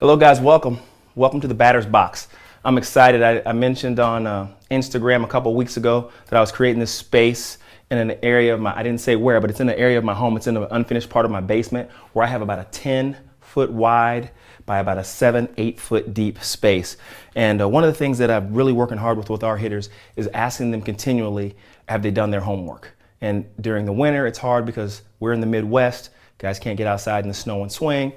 Hello guys, welcome. Welcome to the batter's box. I'm excited. I mentioned on Instagram a couple weeks ago that I was creating this space in an area of my, I didn't say where, but it's in an area of my home. It's in an unfinished part of my basement where I have about a 10-foot wide by about a 7-8 foot deep space. And one of the things that I'm really working hard with our hitters is asking them continually, have they done their homework? And during the winter, it's hard because we're in the Midwest. Guys can't get outside in the snow and swing.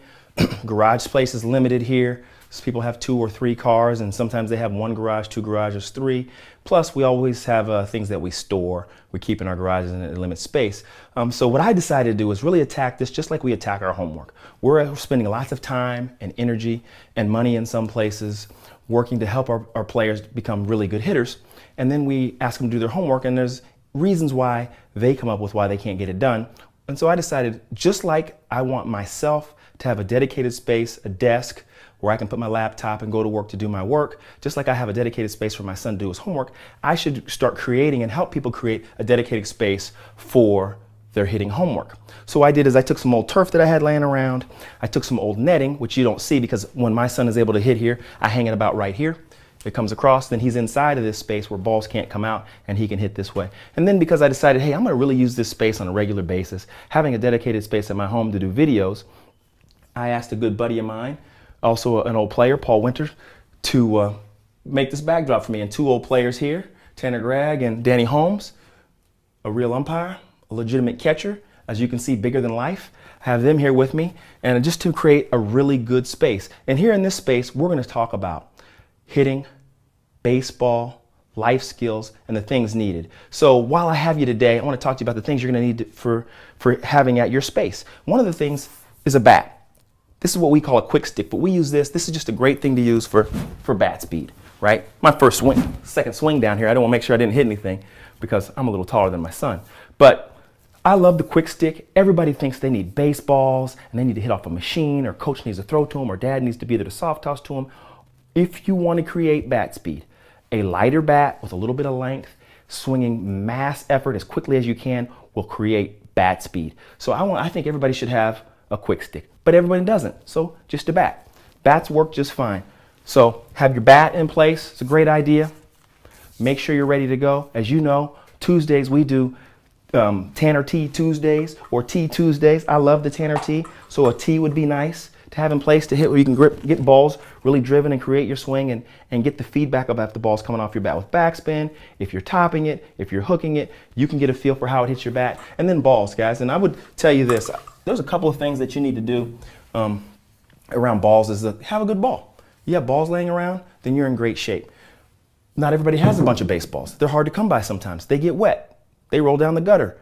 Garage space is limited here. So people have 2 or 3 cars, and sometimes they have 1 garage, 2 garages, 3. Plus, we always have things that we store. We keep in our garages and it limits space. So what I decided to do is really attack this just like we attack our homework. We're spending lots of time and energy and money in some places working to help our players become really good hitters. And then we ask them to do their homework, and there's reasons why they come up with why they can't get it done. And so I decided, just like I want myself to have a dedicated space, a desk, where I can put my laptop and go to work to do my work, just like I have a dedicated space for my son to do his homework, I should start creating and help people create a dedicated space for their hitting homework. So what I did is I took some old turf that I had laying around, I took some old netting, which you don't see because when my son is able to hit here, I hang it about right here. It comes across, then he's inside of this space where balls can't come out and he can hit this way. And then because I decided, hey, I'm gonna really use this space on a regular basis, having a dedicated space at my home to do videos, I asked a good buddy of mine, also an old player, Paul Winters, to make this backdrop for me. And 2 old players here, Tanner Gregg and Danny Holmes, a real umpire, a legitimate catcher, as you can see, bigger than life. Have them here with me, and just to create a really good space. And here in this space, we're going to talk about hitting, baseball, life skills, and the things needed. So while I have you today, I want to talk to you about the things you're going to need for having at your space. One of the things is a bat. This is what we call a quick stick, but we use this. This is just a great thing to use for bat speed, right? My first swing, second swing down here, I don't want to make sure I didn't hit anything because I'm a little taller than my son. But I love the quick stick. Everybody thinks they need baseballs and they need to hit off a machine, or coach needs to throw to them, or dad needs to be there to soft toss to them. If you want to create bat speed, a lighter bat with a little bit of length, swinging mass effort as quickly as you can will create bat speed. So I think everybody should have a quick stick, but everybody doesn't. So just a bat. Bats work just fine. So have your bat in place. It's a great idea. Make sure you're ready to go. As you know, Tuesdays we do Tanner Tee Tuesdays or Tee Tuesdays. I love the Tanner Tee. So a tee would be nice to have in place to hit where you can get balls really driven and create your swing and get the feedback about the balls coming off your bat with backspin. If you're topping it, if you're hooking it, you can get a feel for how it hits your bat. And then balls, guys. And I would tell you this. There's a couple of things that you need to do around balls is to have a good ball. You have balls laying around, then you're in great shape. Not everybody has a bunch of baseballs. They're hard to come by sometimes. They get wet. They roll down the gutter.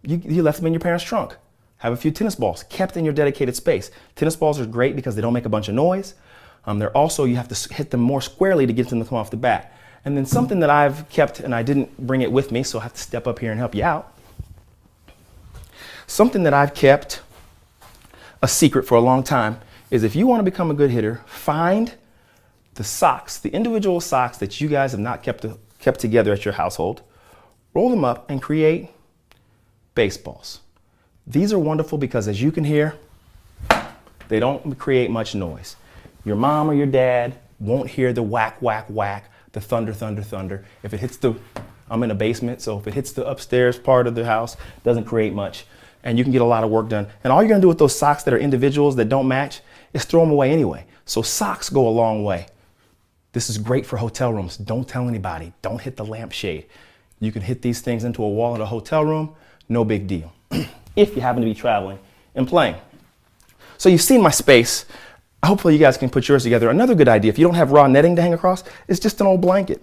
You left them in your parents' trunk. Have a few tennis balls kept in your dedicated space. Tennis balls are great because they don't make a bunch of noise. They're also, you have to hit them more squarely to get them to come off the bat. And then something that I've kept, and I didn't bring it with me, so I have to step up here and help you out. Something that I've kept a secret for a long time is if you want to become a good hitter, find the socks, the individual socks that you guys have not kept together at your household, roll them up and create baseballs. These are wonderful because, as you can hear, they don't create much noise. Your mom or your dad won't hear the whack, whack, whack, the thunder, thunder, thunder. If it hits I'm in a basement, so if it hits the upstairs part of the house, it doesn't create much. And you can get a lot of work done. And all you're gonna do with those socks that are individuals that don't match is throw them away anyway. So socks go a long way. This is great for hotel rooms. Don't tell anybody. Don't hit the lampshade. You can hit these things into a wall in a hotel room, no big deal. If you happen to be traveling and playing. So you've seen my space. Hopefully you guys can put yours together. Another good idea, if you don't have raw netting to hang across, is just an old blanket.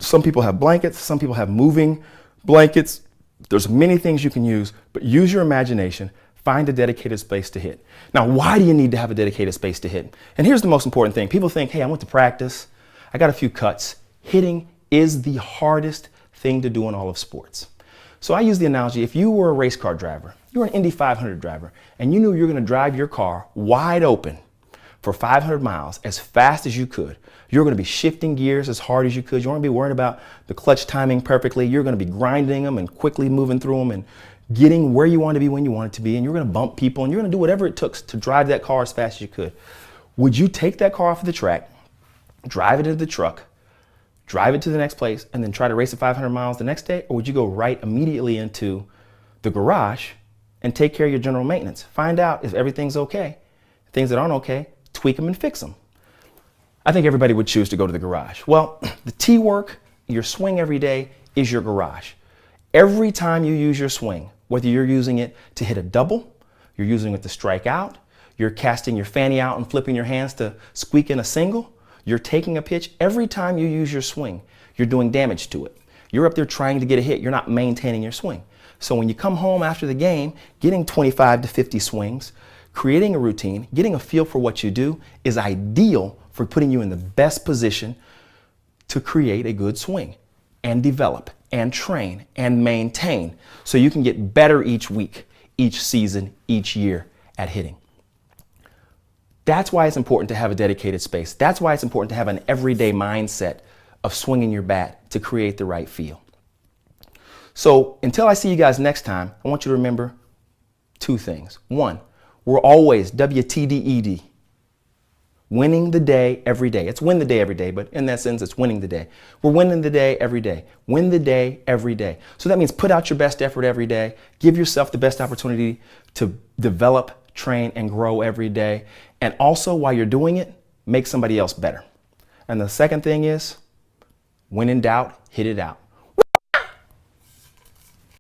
Some people have blankets, some people have moving blankets. There's many things you can use, but use your imagination. Find a dedicated space to hit. Now, why do you need to have a dedicated space to hit? And here's the most important thing. People think, hey, I went to practice. I got a few cuts. Hitting is the hardest thing to do in all of sports. So I use the analogy, if you were a race car driver, you were an Indy 500 driver, and you knew you were going to drive your car wide open for 500 miles as fast as you could. You're going to be shifting gears as hard as you could. You won't be worried about the clutch timing perfectly. You're going to be grinding them and quickly moving through them and getting where you want to be when you want it to be. And you're going to bump people and you're going to do whatever it took to drive that car as fast as you could. Would you take that car off of the track, drive it into the truck, drive it to the next place, and then try to race it 500 miles the next day? Or would you go right immediately into the garage and take care of your general maintenance? Find out if everything's okay. Things that aren't okay, tweak them and fix them. I think everybody would choose to go to the garage. Well, the tee work, your swing every day, is your garage. Every time you use your swing, whether you're using it to hit a double, you're using it to strike out, you're casting your fanny out and flipping your hands to squeak in a single, you're taking a pitch, every time you use your swing, you're doing damage to it. You're up there trying to get a hit, you're not maintaining your swing. So when you come home after the game, getting 25 to 50 swings, creating a routine, getting a feel for what you do is ideal for putting you in the best position to create a good swing and develop and train and maintain so you can get better each week, each season, each year at hitting. That's why it's important to have a dedicated space. That's why it's important to have an everyday mindset of swinging your bat to create the right feel. So until I see you guys next time, I want you to remember two things. One, we're always WTDED, winning the day every day. It's win the day every day, but in that sense, it's winning the day. We're winning the day every day. Win the day every day. So that means put out your best effort every day. Give yourself the best opportunity to develop, train, and grow every day. And also, while you're doing it, make somebody else better. And the second thing is, when in doubt, hit it out.